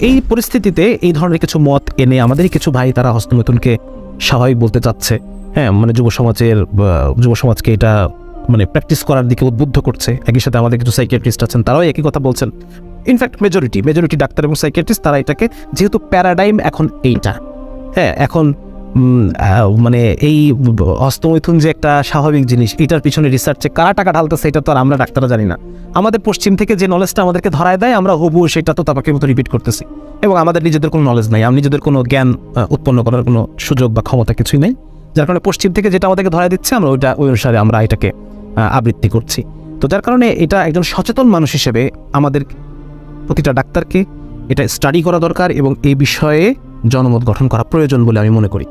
এই পরিস্থিতিতে এই ধরনের কিছু মত এনে আমাদেরই কিছু ভাই তারা হস্তমৈথুনকে স্বাভাবিক বলতে চাচ্ছে, হ্যাঁ, মানে যুব সমাজকে এটা মানে প্র্যাকটিস করার দিকে উদ্বুদ্ধ করছে। একই সাথে আমাদের কিছু সাইকিয়াট্রিস্ট আছেন, তারাও একই কথা বলছেন। ইনফ্যাক্ট মেজরিটি ডাক্তার এবং সাইকিয়াট্রিস্ট তারা এটাকে, যেহেতু প্যারাডাইম এখন এইটা, হ্যাঁ, এখন মানে এই হস্তমৈথুন যে একটা স্বাভাবিক জিনিস, এটার পিছনে রিসার্চে কারা টাকা ঢালতেছে এটা তো আর আমরা ডাক্তাররা জানি না। আমাদের পশ্চিম থেকে যে নলেজটা আমাদেরকে ধরায় দেয়, আমরা হুবহু সেটা তো তাপাকের মতো রিপিট করতেছি, এবং আমাদের নিজেদের কোনো নলেজ নাই, নিজেদের কোনো জ্ঞান উৎপন্ন করার কোনো সুযোগ বা ক্ষমতা কিছুই নেই। যার কারণে পশ্চিম থেকে যেটা আমাদেরকে ধরায় দিচ্ছে আমরা ওই অনুসারে আমরা এটাকে আবৃত্তি করছি। তো যার কারণে এটা একজন সচেতন মানুষ হিসেবে আমাদের প্রতিটা ডাক্তারকে এটা স্টাডি করা দরকার এবং এই বিষয়ে জনমত গঠন করা প্রয়োজন বলে আমি মনে করি।